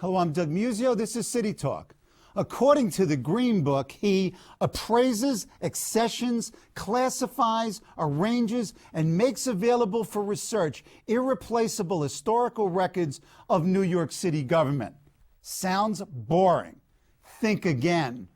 Hello, I'm Doug Muzzio. This is City Talk. According to the Green Book, he appraises, accessions, classifies, arranges, and makes available for research irreplaceable historical records of New York City government. Sounds boring. Think again.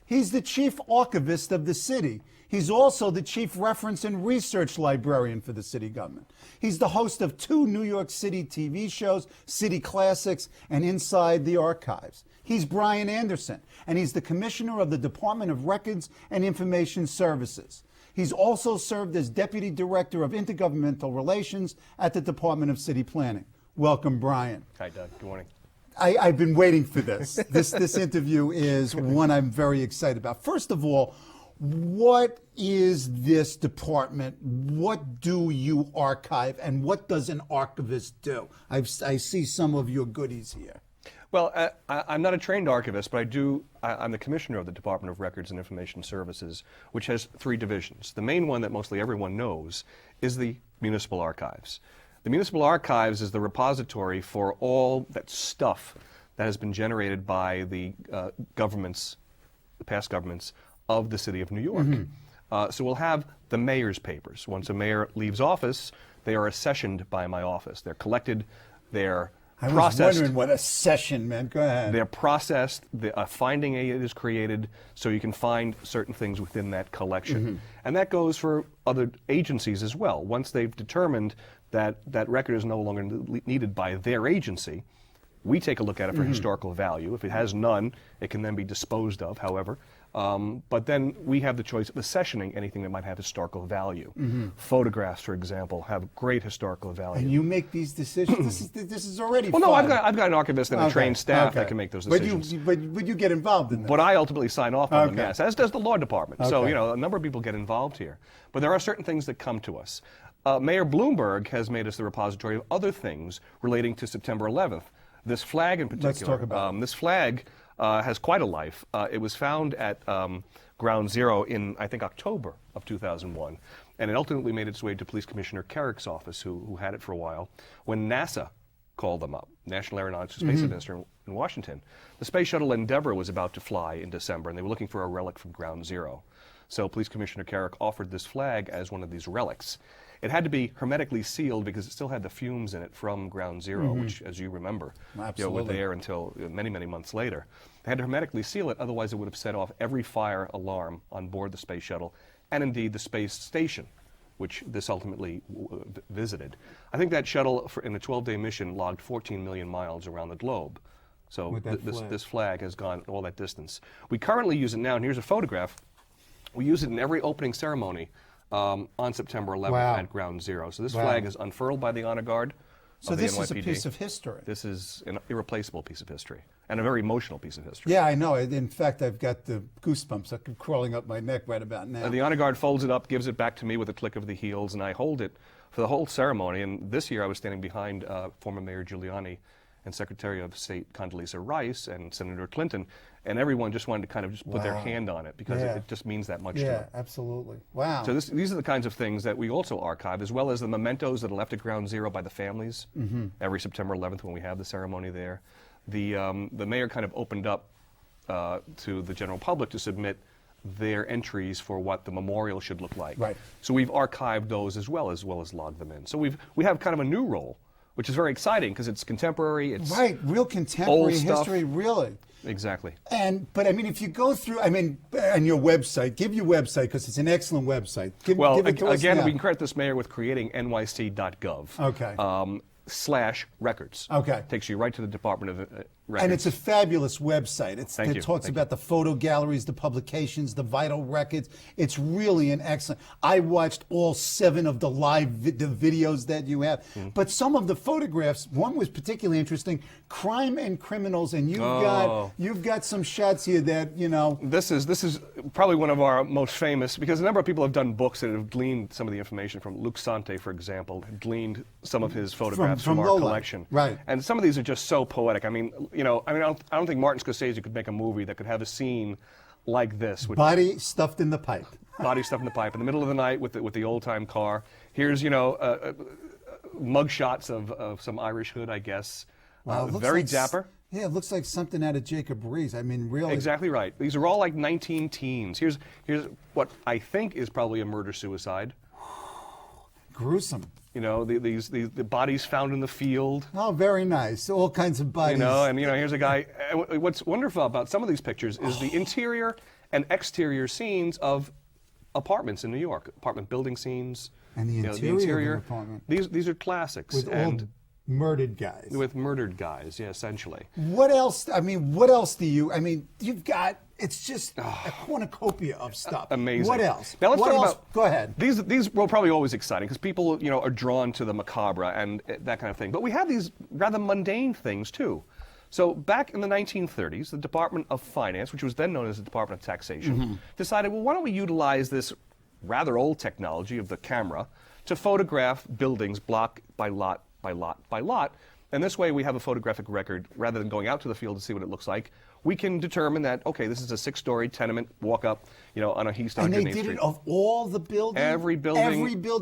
He's the chief archivist of the city. He's also the chief reference and research librarian for the city government. He's the host of 2 New York City TV shows, City Classics and Inside the Archives. He's Brian Andersson, and he's the commissioner of the Department of Records and Information Services. He's also served as deputy director of intergovernmental relations at the Department of City Planning. Welcome, Brian. Hi, Doug. Good morning. I've been waiting for this. This interview is one I'm very excited about. First of all, what is this department? What do you archive, and what does an archivist do? I see some of your goodies here. Well, I'm not a trained archivist, but I'm the commissioner of the Department of Records and Information Services, which has 3 divisions. The main one that mostly everyone knows is the Municipal Archives. The Municipal Archives is the repository for all that stuff that has been generated by the governments, the past governments of the city of New York. Mm-hmm. So we'll have the mayor's papers. Once a mayor leaves office, they are accessioned by my office. They're collected, they're processed. I was wondering what a session meant. Go ahead. They're processed, a finding aid is created, so you can find certain things within that collection. Mm-hmm. And that goes for other agencies as well. Once they've determined that that record is no longer needed by their agency, we take a look at it for historical value. If it has none, it can then be disposed of, however. But then we have the choice of accessioning anything that might have historical value. Photographs, for example, have great historical value. And you make these decisions? this is already well, fun. No, I've got an archivist and a trained staff that can make those decisions. But you get involved in that. But I ultimately sign off on them, yes, as does the law department. So, a number of people get involved here. But there are certain things that come to us. Mayor Bloomberg has made us the repository of other things relating to September 11th. This flag in particular. Let's talk about it. This flag has quite a life. It was found at Ground Zero in, I think, October of 2001. And it ultimately made its way to Police Commissioner Carrick's office, who had it for a while, when NASA called them up, National Aeronautics and Space Administration in Washington. The Space Shuttle Endeavour was about to fly in December, and they were looking for a relic from Ground Zero. So Police Commissioner Carrick offered this flag as one of these relics. It had to be hermetically sealed because it still had the fumes in it from Ground Zero, which, as you remember, were there until many, many months later. They had to hermetically seal it, otherwise it would have set off every fire alarm on board the space shuttle, and indeed the space station, which this ultimately visited. I think that shuttle, in a 12-day mission, logged 14 million miles around the globe. So this flag has gone all that distance. We currently use it now, and here's a photograph. We use it in every opening ceremony on September 11th at Ground Zero. So this flag is unfurled by the Honor Guard. So this is a piece of history. This is an irreplaceable piece of history, and a very emotional piece of history. Yeah, I know. In fact, I've got the goosebumps crawling up my neck right about now. The Honor Guard folds it up, gives it back to me with a click of the heels, and I hold it for the whole ceremony. And this year I was standing behind former Mayor Giuliani and Secretary of State Condoleezza Rice and Senator Clinton, and everyone just wanted to kind of just put their hand on it because it just means that much to them. Yeah, absolutely. Wow. So these are the kinds of things that we also archive, as well as the mementos that are left at Ground Zero by the families every September 11th when we have the ceremony there. The mayor kind of opened up to the general public to submit their entries for what the memorial should look like. Right. So we've archived those as well as logged them in. So we have kind of a new role, which is very exciting because it's contemporary. It's real contemporary history, really. Exactly. But I mean, if you go through, on your website, give your website because it's an excellent website. Give it to us again, now. we can credit this mayor with creating nyc.gov. Okay. /records. Okay. Takes you right to the Department of records. And it's a fabulous website. Thank you. It talks about the photo galleries, the publications, the vital records. It's really an excellent. I watched all 7 of the live the videos that you have. But some of the photographs, one was particularly interesting, crime and criminals, and you've got some shots here that, you know. This is probably one of our most famous, because a number of people have done books that have gleaned some of the information from Luc Sante, for example, gleaned some of his photographs from our Lola. collection. Right. And some of these are just so poetic. I mean, I don't think Martin Scorsese could make a movie that could have a scene like this. Body stuffed in the pipe. Body stuffed in the pipe in the middle of the night with the old-time car. Here's, mug shots of some Irish hood, I guess. Wow, very dapper. Yeah, it looks like something out of Jacob Riis. I mean, really. Exactly right. These are all like 19 teens. Here's what I think is probably a murder-suicide. Gruesome. The bodies found in the field. Oh, very nice. All kinds of bodies. Here's a guy. What's wonderful about some of these pictures is the interior and exterior scenes of apartments in New York, apartment building scenes. And the interior of an apartment. These are classics. With old murdered guys. With murdered guys, yeah, essentially. What else? I mean, what else do you? I mean, you've got. It's just a cornucopia of stuff. Amazing. What else? Now let's talk about. Go ahead. These were probably always exciting because people, are drawn to the macabre and that kind of thing. But we have these rather mundane things too. So back in the 1930s, the Department of Finance, which was then known as the Department of Taxation, decided, well, why don't we utilize this rather old technology of the camera to photograph buildings block by lot by lot by lot. And this way we have a photographic record rather than going out to the field to see what it looks like. We can determine that, okay, this is a 6-story tenement walk up, on a East 108th Street. And they did it of all the buildings? Every building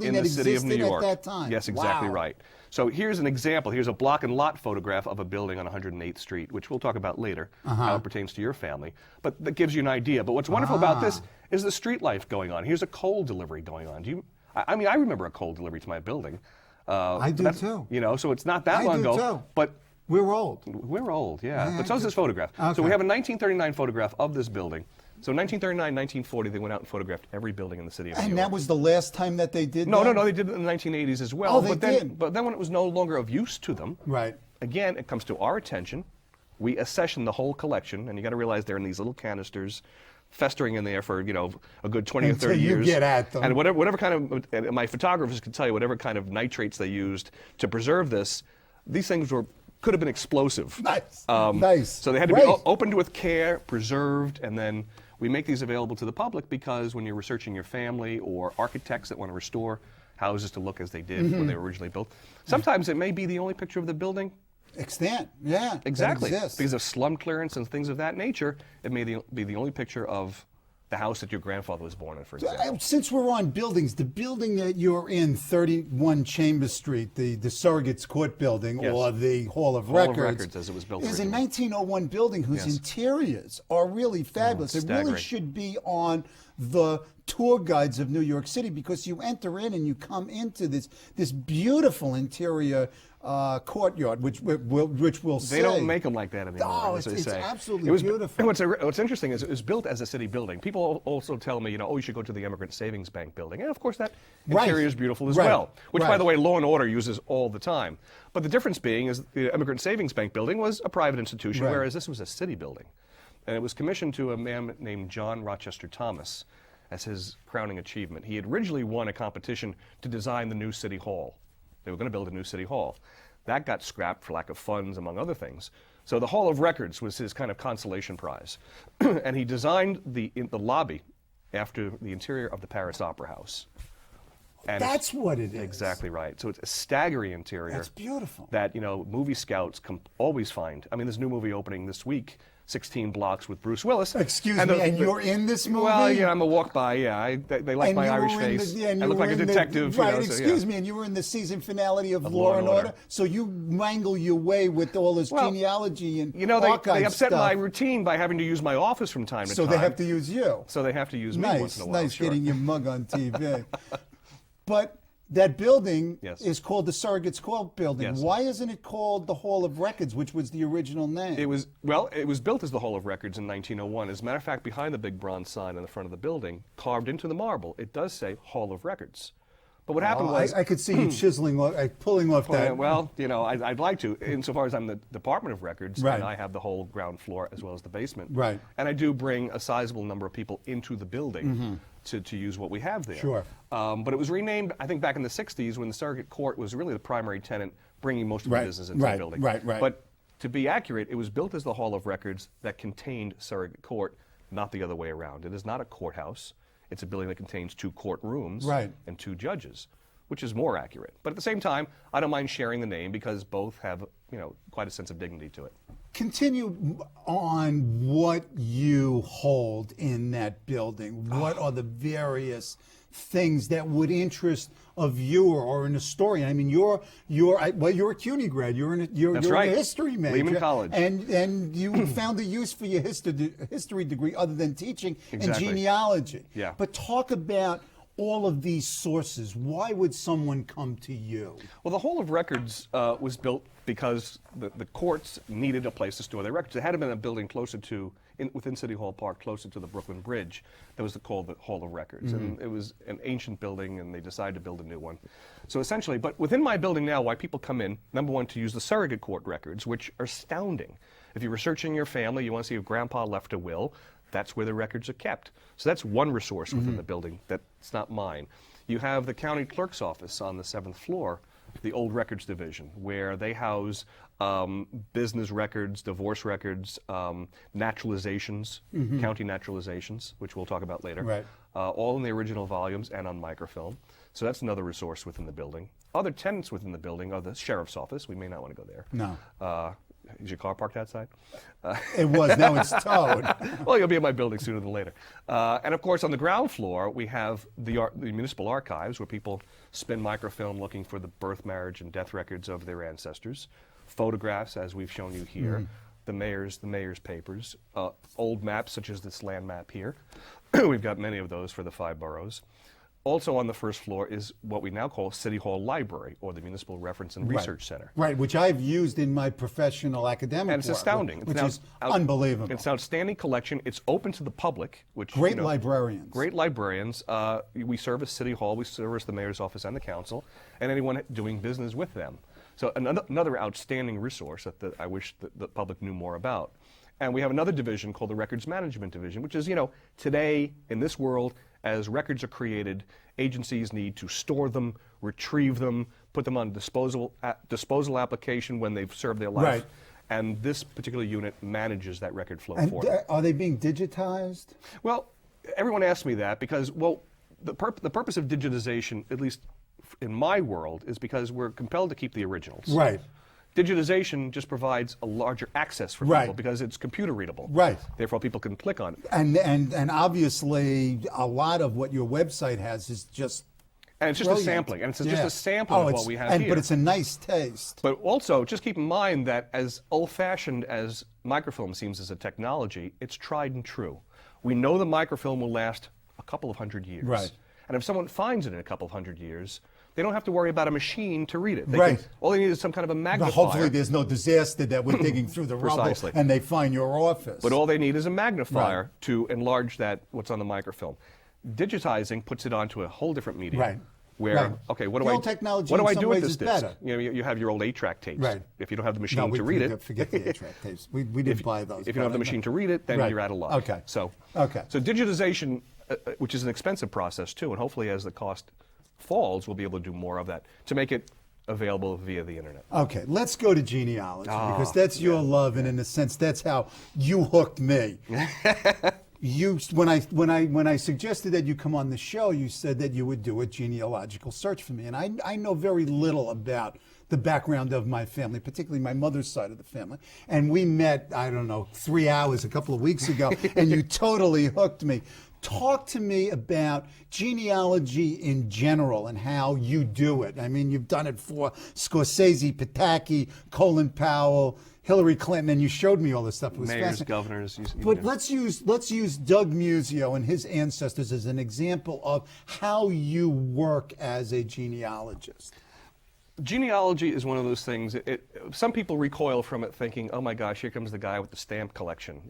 in the that city of New existed York. at that time? Yes, exactly Wow. right. So here's an example. Here's a block and lot photograph of a building on 108th Street, which we'll talk about later, how it pertains to your family. But that gives you an idea. But what's wonderful about this is the street life going on. Here's a coal delivery going on. I remember a coal delivery to my building. I do too. So it's not that long ago. Too. But we're old. We're old, yeah. But so is this photograph. Okay. So we have a 1939 photograph of this building. So 1939, 1940, they went out and photographed every building in the city of New York. And that was the last time that they did that? No, they did it in the 1980s as well. Oh, they did? But then when it was no longer of use to them, Right. again, it comes to our attention. We accession the whole collection, and you got to realize they're in these little canisters, festering in there for, a good 20 or 30 Until you years. get at them. And whatever kind of, and my photographers can tell you, whatever kind of nitrates they used to preserve this, these things could have been explosive. Nice. Nice. So they had to be opened with care, preserved, and then we make these available to the public because when you're researching your family or architects that want to restore houses to look as they did when they were originally built, sometimes it may be the only picture of the building. Extant, yeah. Exactly. That exists. Because of slum clearance and things of that nature, it may be the only picture of the house that your grandfather was born in, for example. Since we're on buildings, the building that you're in, 31 Chambers Street, the Surrogates Court building, Yes. or the Hall of Hall of Records, Records, as it was built is a originally. 1901 building whose interiors are really fabulous. It really staggering. should be on the tour guides of New York City because you enter in and you come into this beautiful interior courtyard, which we'll say. They don't make them like that anymore. Oh, as they it's say. absolutely beautiful. What's interesting is it was built as a city building. People also tell me, you should go to the Immigrant Savings Bank building. And of course, that interior is beautiful as well, which, by the way, Law and Order uses all the time. But the difference being is the Immigrant Savings Bank building was a private institution, whereas this was a city building. And it was commissioned to a man named John Rochester Thomas as his crowning achievement. He had originally won a competition to design the new City Hall. They were going to build a new City Hall. That got scrapped for lack of funds, among other things. So the Hall of Records was his kind of consolation prize. And he designed the lobby after the interior of the Paris Opera House. And That's what it is. Exactly right. So it's a staggering interior. That's beautiful. That, movie scouts always find. I mean, there's a new movie opening this week, 16 Blocks with Bruce Willis. Excuse me, and you're in this movie? Well, yeah, I'm a walk by, yeah. They like my Irish face. I look like a detective. Right, so, excuse me, and you were in the season finale of Law and Order, so you mangle your way with all this genealogy and they upset stuff. my routine by having to use my office from time to time. So they have to use you. So they have to use me once in a while. Nice sure. getting your mug on TV. But that building is called the Surrogates Court building. Yes. Why isn't it called the Hall of Records, which was the original name? It was built as the Hall of Records in 1901. As a matter of fact, behind the big bronze sign in the front of the building, carved into the marble, it does say Hall of Records. But what happened was... I could see you chiseling, pulling off that. Well, I'd like to, insofar as I'm the Department of Records, Right. and I have the whole ground floor as well as the basement. Right. And I do bring a sizable number of people into the building to use what we have there. Sure. But it was renamed, I think, back in the 60s when the Surrogate Court was really the primary tenant bringing most of the business into the building. Right. But to be accurate, it was built as the Hall of Records that contained Surrogate Court, not the other way around. It is not a courthouse. It's a building that contains 2 courtrooms and 2 judges, which is more accurate. But at the same time, I don't mind sharing the name because both have, quite a sense of dignity to it. Continue on what you hold in that building. What are the various things that would interest a viewer or an historian? I mean, you're a CUNY grad. You're a history major. Lehman College. And you found a use for your history degree other than teaching and genealogy. Yeah. But talk about all of these sources. Why would someone come to you? Well, the Hall of Records was built because the courts needed a place to store their records. There had been a building closer to, within City Hall Park, closer to the Brooklyn Bridge, that was called the Hall of Records. And it was an ancient building, and they decided to build a new one. So essentially, but within my building now, why people come in, number one, to use the surrogate court records, which are astounding. If you're researching your family, you want to see if grandpa left a will, that's where the records are kept. So that's one resource within the building that's not mine. You have the county clerk's office on the 7th floor, the old records division, where they house business records, divorce records, naturalizations, county naturalizations, which we'll talk about later. Right. All in the original volumes and on microfilm. So that's another resource within the building. Other tenants within the building are the sheriff's office. We may not want to go there. No. Is your car parked outside? It was. Now it's towed. Well, you'll be in my building sooner than later. And of course, on the ground floor, we have the Municipal Archives, where people spin microfilm looking for the birth, marriage, and death records of their ancestors. Photographs, as we've shown you here. The mayor's papers. Old maps, such as this land map here. We've got many of those for the 5 boroughs. Also on the first floor is what we now call City Hall Library, or the Municipal Reference and Research Center. Right, which I've used in my professional academic And it's work, astounding. which is unbelievable. It's an outstanding collection. It's open to the public, which Great librarians. Great librarians. We service City Hall, we service the mayor's office and the council, and anyone doing business with them. So another outstanding resource that I wish the public knew more about. And we have another division called the Records Management Division, which is, today in this world, as records are created, agencies need to store them, retrieve them, put them on disposal application when they've served their life. Right. And this particular unit manages that record flow And for them. are they being digitized? Well, everyone asks me that because, the purpose of digitization, at least in my world, is because we're compelled to keep the originals. Right. Digitization just provides a larger access for people because it's computer readable. Right. Therefore, people can click on it. And obviously, a lot of what your website has is just And it's just brilliant. a sampling, and it's just a sampling of what we have here. But it's a nice taste. But also, just keep in mind that as old-fashioned as microfilm seems as a technology, it's tried and true. We know the microfilm will last a couple of hundred years. Right. And if someone finds it in a couple of hundred years, they don't have to worry about a machine to read it. All they need is some kind of a magnifier. Hopefully there's no disaster that we're digging through the rubble Precisely. and they find your office. But all they need is a magnifier to enlarge what's on the microfilm. Digitizing puts it onto a whole different medium. Right. Where, okay, what do The I old technology what do in I some do with ways this is disc? better. You have your old 8-track tapes. Right. If you don't have the machine to read it, Forget the 8-track tapes. We didn't buy those. if you don't have the machine to read it, then you're out of luck. Okay. So Okay. So digitization, which is an expensive process too, and hopefully as the cost falls, we'll be able to do more of that to make it available via the internet. Okay, let's go to genealogy because that's your love, and in a sense, that's how you hooked me. When I suggested that you come on the show, you said that you would do a genealogical search for me, and I know very little about the background of my family, particularly my mother's side of the family. And we met, 3 hours a couple of weeks ago, and you totally hooked me. Talk to me about genealogy in general and how you do it. I mean, you've done it for Scorsese, Pataki, Colin Powell, Hillary Clinton, and you showed me all this stuff. It was Mayors, fascinating. governors. But let's use Doug Muzzio and his ancestors as an example of how you work as a genealogist. Genealogy is one of those things. Some people recoil from it, thinking, "Oh my gosh, here comes the guy with the stamp collection."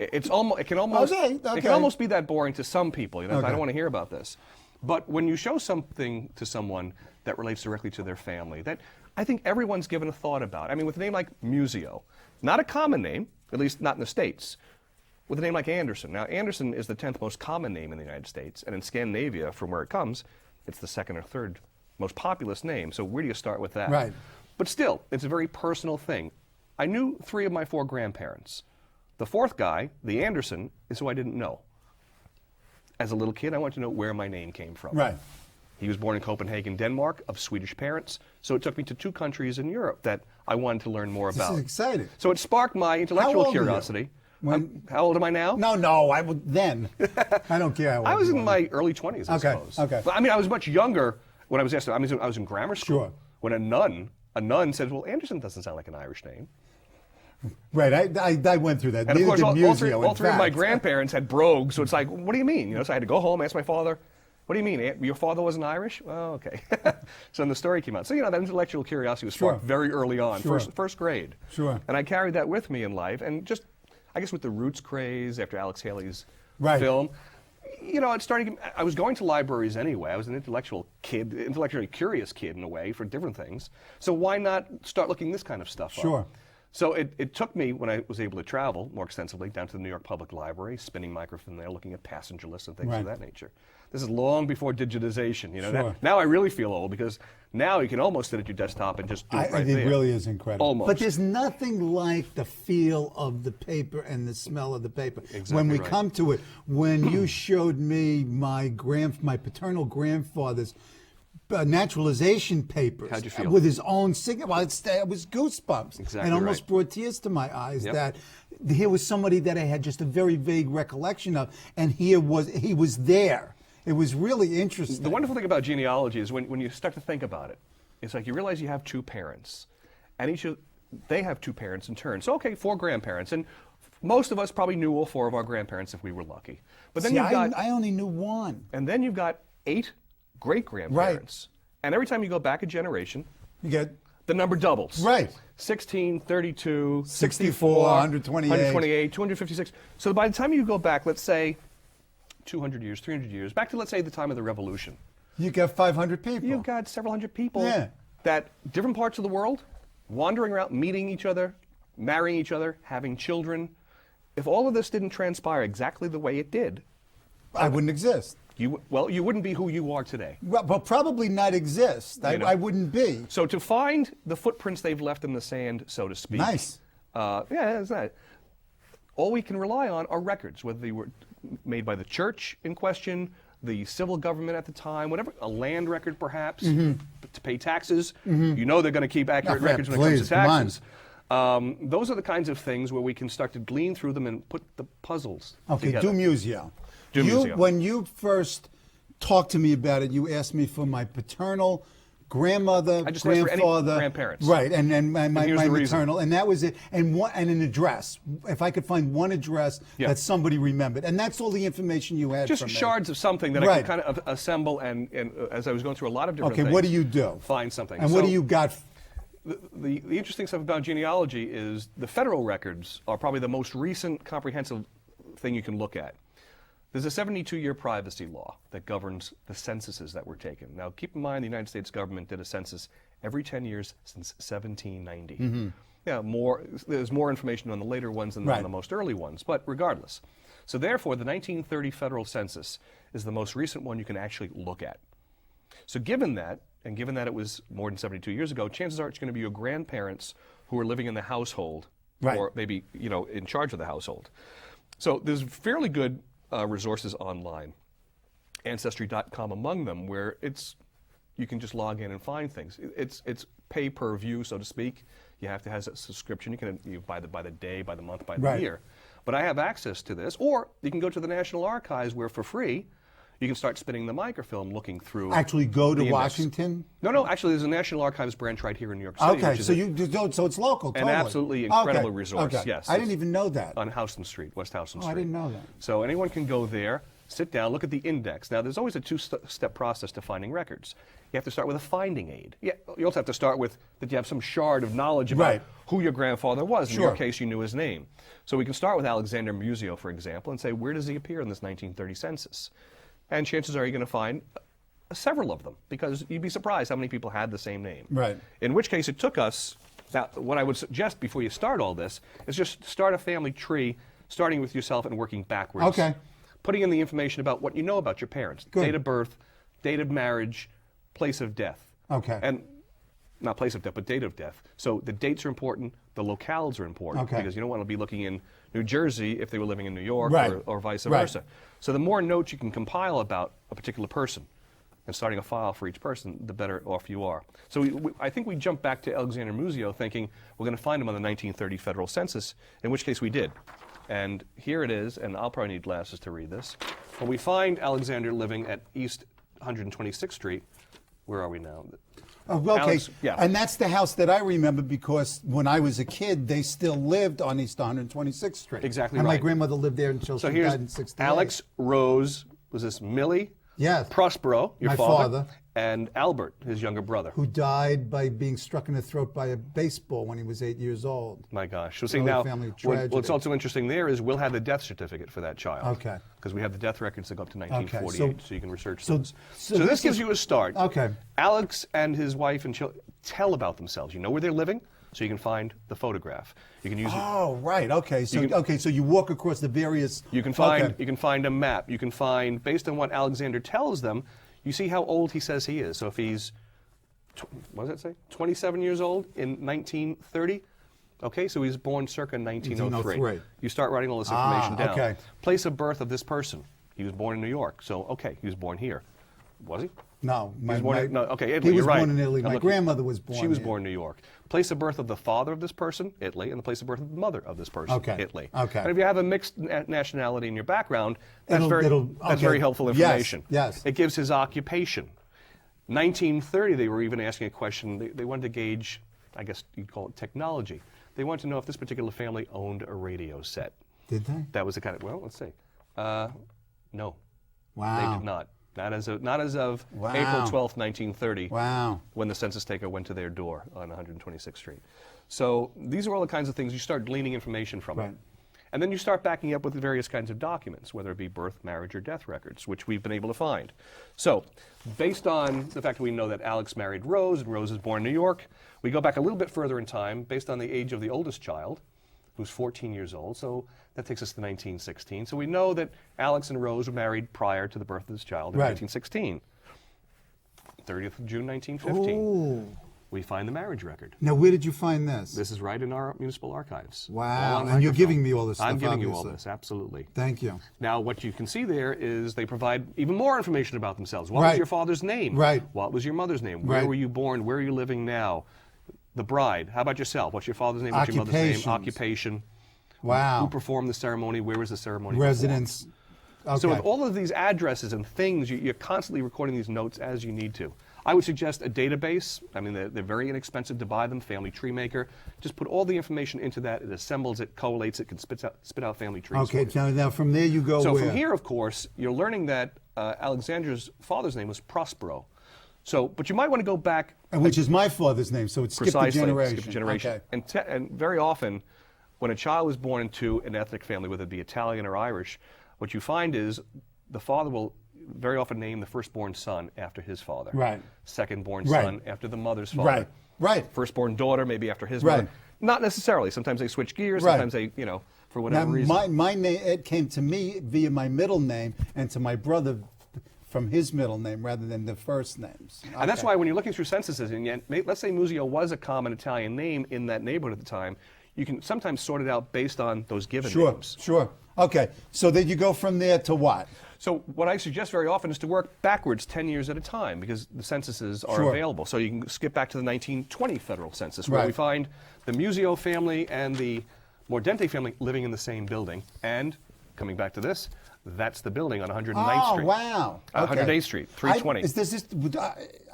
It can almost be that boring to some people. I don't want to hear about this. But when you show something to someone that relates directly to their family, that I think everyone's given a thought about. I mean, with a name like Muzzio, not a common name, at least not in the States. With a name like Andersson. Now, Andersson is the 10th most common name in the United States, and in Scandinavia, from where it comes, it's the 2nd or 3rd most populous name. So where do you start with that? Right. But still, it's a very personal thing. I knew 3 of my 4 grandparents. The 4th guy, the Andersson, is who I didn't know. As a little kid, I wanted to know where my name came from. Right. He was born in Copenhagen, Denmark, of Swedish parents. So it took me to 2 countries in Europe that I wanted to learn more about. This is exciting. So it sparked my intellectual How old are you? curiosity. How old am I now? No, I would then. I don't care how old I was you in are. my early 20s, I Okay, suppose. okay. But, I mean, I was much younger when I was asked. I was in grammar school. Sure. When a nun said, "Well, Andersson doesn't sound like an Irish name." Right, I went through that. And of Neither course, did all Muzzio, three in of my fact. grandparents had brogues, so it's like, what do you mean? So I had to go home, ask my father, what do you mean? Your father wasn't Irish? Oh, okay. So then the story came out. So, that intellectual curiosity was sparked very early on, Sure. first grade. Sure. And I carried that with me in life, and just, I guess with the Roots craze after Alex Haley's Right. film, it started, I was going to libraries anyway. I was an intellectually curious kid in a way for different things. So why not start looking this kind of stuff up? Sure. So it took me, when I was able to travel more extensively, down to the New York Public Library, spinning microfilm there, looking at passenger lists and things Right. of that nature. This is long before digitization. Sure. Now I really feel old, because now you can almost sit at your desktop and just do it right there. It really is incredible. Almost. But there's nothing like the feel of the paper and the smell of the paper. Exactly when we right. come to it, when you showed me my paternal grandfather's naturalization papers How'd you feel? with his own signature, it was goosebumps. Exactly and almost right. brought tears to my eyes. Yep. That here was somebody that I had just a very vague recollection of, and he was there. It was really interesting. The wonderful thing about genealogy is when you start to think about it, it's like you realize you have 2 parents, and they have 2 parents in turn. So, okay, 4 grandparents, and most of us probably knew all 4 of our grandparents if we were lucky. But then See, I I only knew 1. and then you've got 8 great-grandparents. Right. And every time you go back a generation, You get the number doubles. Right. 16, 32, 64, 128. 128, 256. So by the time you go back, let's say 200 years, 300 years, back to, let's say, the time of the Revolution, You got 500 people. you've got several hundred people Yeah. that different parts of the world, wandering around, meeting each other, marrying each other, having children. If all of this didn't transpire exactly the way it did, I wouldn't exist. you wouldn't be who you are today. Well, probably not exist. You know. I wouldn't be. So to find the footprints they've left in the sand, so to speak. Nice. Yeah, it's not. All we can rely on are records, whether they were made by the church in question, the civil government at the time, whatever, a land record perhaps, to pay taxes. You know they're going to keep accurate records when it comes to Please, come on. taxes. Those are the kinds of things where we can start to glean through them and put the puzzles Okay, together. do Muzzio. Do Muzzio. When you first talked to me about it, you asked me for my paternal grandmother, I just asked for any grandfather, grandparents. right, and my here's the reason. maternal, and that was it, and an address. If I could find one address Yeah. that somebody remembered, and that's all the information you had. Just from me. shards of something that I Right. can kind of assemble, and as I was going through a lot of different Okay, things. what do you do? Find something. And what So- do you got? The interesting stuff about genealogy is the federal records are probably the most recent comprehensive thing you can look at. There's a 72-year privacy law that governs the censuses that were taken. Now, keep in mind the United States government did a census every 10 years since 1790. Yeah, there's more information on the later ones than on the most early ones, but regardless. So therefore, the 1930 federal census is the most recent one you can actually look at. So given that, and given that it was more than 72 years ago, chances are it's going to be your grandparents who are living in the household, Right. or maybe in charge of the household. So there's fairly good resources online, Ancestry.com among them, where you can just log in and find things. It's pay per view, so to speak. You have to have a subscription. You can by the day, by the month, by the Right. year. But I have access to this, or you can go to the National Archives, where for free you can start spinning the microfilm, looking through. Actually, go to the index. Washington. No. Actually, there's a National Archives branch right here in New York City. Okay, which is so it's local. an Totally. absolutely incredible Okay, resource. okay. Yes, I didn't even know that. on Houston Street, West Houston Street. I didn't know that. So anyone can go there, sit down, look at the index. Now, there's always a two-step process to finding records. You have to start with a finding aid. Yeah, you also have to start with that you have some shard of knowledge about Right. who your grandfather was. In Sure. your case, you knew his name. So we can start with Alexander Muzzio, for example, and say, where does he appear in this 1930 census? And chances are you're going to find several of them, because you'd be surprised how many people had the same name. Right. In which case it took us, now, what I would suggest before you start all this is just start a family tree, starting with yourself and working backwards. Okay. Putting in the information about what you know about your parents. Good. Date of birth, date of marriage, place of death. Okay. And not place of death, but date of death. So the dates are important, the locales are important, Okay. because you don't want to be looking in New Jersey if they were living in New York, Right. or vice Right. versa. So the more notes you can compile about a particular person, and starting a file for each person, the better off you are. So I think we jumped back to Alexander Muzzio thinking we're going to find him on the 1930 federal census, in which case we did. And here it is, and I'll probably need glasses to read this. When we find Alexander living at East 126th Street, where are we now? Oh, okay, Alex, yeah. And that's the house that I remember because when I was a kid, they still lived on East 126th Street. Exactly and right. my grandmother lived there until So she here's died in 68. Alex, Rose, was this Millie? Yes. Prospero, your My father, father. and Albert, his younger brother. Who died by being struck in the throat by a baseball when he was 8 years old. My gosh. So see, Early now, family what's tragedy. also interesting there is we'll have the death certificate for that child. Okay. Because we have the death records that go up to 1948, Okay, so you can research so- those. so So this this gives is- you a start. Okay. Alex and his wife and children tell about themselves. You know where they're living, so you can find the photograph. You can use it. Oh, right. Okay. So so you walk across the various. You can find Okay. you can find a map. You can find, based on what Alexander tells them, you see how old he says he is. So if he's, what does that say? 27 years old in 1930. Okay, so he's born circa 1903. 1903. You start writing all this information down. okay. Place of birth of this person. He was born in New York. So okay, he was born here. Was he? No, He was born in, no, okay, Italy. He was you're right. born in Italy. I'm My looking- grandmother was born. She was here. born in New York. Place of birth of the father of this person, Italy, and the place of birth of the mother of this person, Okay. Italy. Okay. And if you have a mixed nationality in your background, that's It'll- that's very helpful Yes, information. yes. It gives his occupation. 1930, they were even asking a question. They wanted to gauge, I guess you'd call it technology. They wanted to know if this particular family owned a radio set. Did they? That was the kind of, well, let's see. No, Wow. they did not. Not as of Wow. April 12th, 1930, Wow. when the census taker went to their door on 126th Street. So these are all the kinds of things you start gleaning information from. Right. It. And then you start backing up with various kinds of documents, whether it be birth, marriage, or death records, which we've been able to find. So based on the fact that we know that Alex married Rose, and Rose is born in New York, we go back a little bit further in time, based on the age of the oldest child, who's 14 years old, so that takes us to 1916. So we know that Alex and Rose were married prior to the birth of this child in Right. 1916. 30th of June, 1915. Ooh. We find the marriage record. Now, where did you find this? This is right in our municipal archives. Wow. All on And you're microfilm. giving me all this stuff, I'm giving you all obviously. this, absolutely. Thank you. Now, what you can see there is they provide even more information about themselves. What Right. was your father's name? Right. What was your mother's name? Where Right. were you born? Where are you living now? The bride. How about yourself? What's your father's name? What's your mother's name? Occupations. Occupation. Wow. Who performed the ceremony? Where was the ceremony Residence. Okay. So with all of these addresses and things, you're constantly recording these notes as you need to. I would suggest a database. I mean, they're very inexpensive to buy them, Family Tree Maker. Just put all the information into that. It assembles it, collates it, can spit out family trees. Okay, for you. now from there you go So where? from here, of course, you're learning that Alexander's father's name was Prospero. So, but you might want to go back. And which is my father's name, so it skipped a Precisely, generation. skip a generation. Okay. And very often, when a child was born into an ethnic family, whether it be Italian or Irish, what you find is the father will very often name the firstborn son after his father. Right. Secondborn Right. son after the mother's father. Right, right. Firstborn daughter maybe after his Right. mother. Not necessarily. Sometimes they switch gears. Right. Sometimes they, for whatever Now, reason. my name, it came to me via my middle name and to my brother from his middle name rather than the first names. And that's Okay. why when you're looking through censuses, and yet, let's say Muzzio was a common Italian name in that neighborhood at the time, you can sometimes sort it out based on those given Sure, names. sure. Okay, so then you go from there to what? So what I suggest very often is to work backwards 10 years at a time because the censuses are Sure. available. So you can skip back to the 1920 federal census where Right. we find the Muzzio family and the Mordente family living in the same building. And coming back to this, that's the building on 109th Oh, Street. wow. Okay. 108th Street, 320.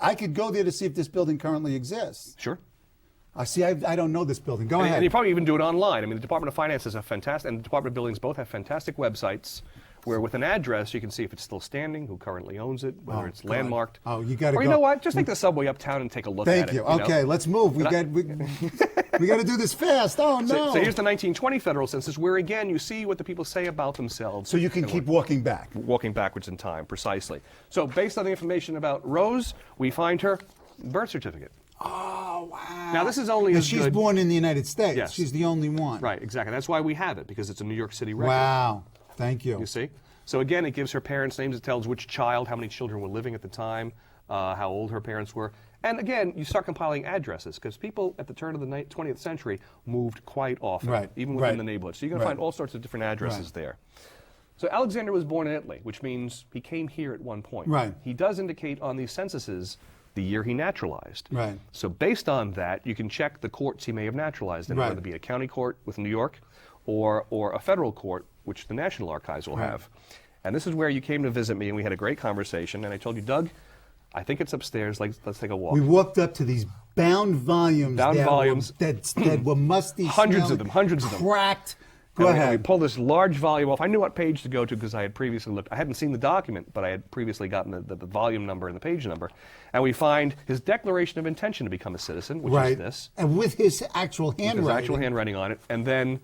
I could go there to see if this building currently exists. Sure. I don't know this building. Go And ahead. you probably even do it online. I mean, the Department of Finances have fantastic, and the Department of Buildings both have fantastic websites where with an address you can see if it's still standing, who currently owns it, whether it's God. landmarked. Oh, you gotta Or you go. know what? Just take the subway uptown and take a look at Thank it. you. know? Okay, let's move. We got to do this fast. Oh, no. So here's the 1920 federal census, where again you see what the people say about themselves. So you can keep walking back. Walking backwards in time, precisely. So based on the information about Rose, we find her birth certificate. Oh, wow. Now this is only as she's good. born in the United States. Yes. She's the only one. Right, exactly. That's why we have it, because it's a New York City record. Wow. Thank you. You see? So again, it gives her parents' names. It tells which child, how many children were living at the time, how old her parents were. And again, you start compiling addresses, because people at the turn of the 20th century moved quite often, Right. even within the neighborhood. So you're going to find all sorts of different addresses there. So Alexander was born in Italy, which means he came here at one point. Right. He does indicate on these censuses the year he naturalized. Right. So based on that, you can check the courts he may have naturalized in, whether it be a county court with New York or a federal court, which the National Archives will have. And this is where you came to visit me, and we had a great conversation, and I told you, Doug, I think it's upstairs. Let's take a walk. We walked up to these bound volumes. That were musty, hundreds of them, cracked. Go and ahead. We pulled this large volume off. I knew what page to go to because I had previously looked. I hadn't seen the document, but I had previously gotten the volume number and the page number. And we find his declaration of intention to become a citizen, which is this. And with his actual handwriting. With his actual handwriting on it. And then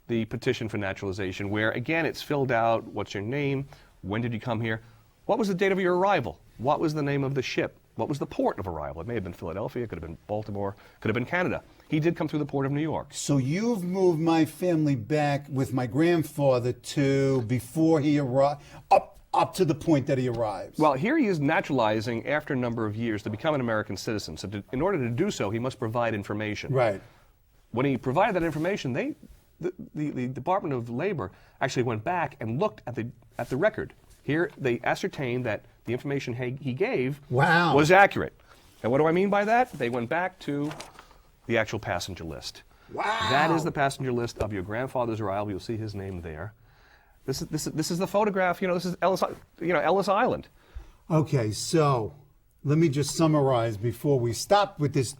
the petition for naturalization, where, again, it's filled out. What's your name? When did you come here? What was the date of your arrival? What was the name of the ship? What was the port of arrival? It may have been Philadelphia, it could have been Baltimore, could have been Canada. He did come through the port of New York. So you've moved my family back with my grandfather to before he arrived, up to the point that he arrives. Well, here he is naturalizing after a number of years to become an American citizen. So in order to do so, he must provide information. Right. When he provided that information, the Department of Labor actually went back and looked at the record. Here, they ascertained that the information he gave was accurate. And what do I mean by that? They went back to the actual passenger list. Wow. That is the passenger list of your grandfather's arrival. You'll see his name there. This is the photograph. This is Ellis Island. Okay, so let me just summarize before we stop with this.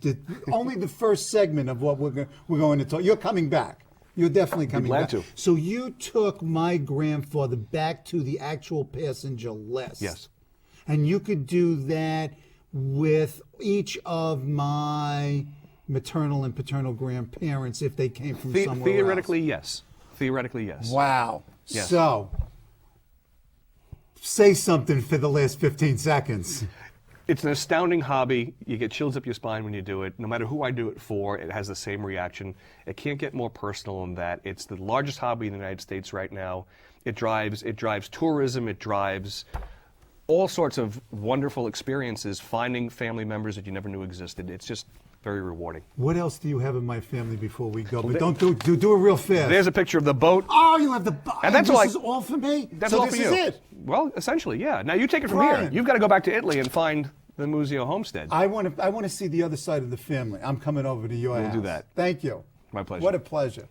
Only the first segment of what we're going to talk. You're coming back. You're definitely coming back. To. So you took my grandfather back to the actual passenger list. Yes. And you could do that with each of my maternal and paternal grandparents if they came from somewhere Theoretically, else. yes. Theoretically, yes. Wow. Yes. So, say something for the last 15 seconds. It's an astounding hobby. You get chills up your spine when you do it. No matter who I do it for, it has the same reaction. It can't get more personal than that. It's the largest hobby in the United States right now. It drives tourism. It drives all sorts of wonderful experiences, finding family members that you never knew existed. It's just very rewarding. What else do you have in my family before we go? But don't do it real fast. There's a picture of the boat. Oh, you have the boat. And that's this is all for me? That's so all this for you. is it? Well, essentially, yeah. Now you take it from Brian. here. You've got to go back to Italy and find the Muzzio homestead. I want to see the other side of the family. I'm coming over to your house. We'll do that. Thank you. My pleasure. What a pleasure.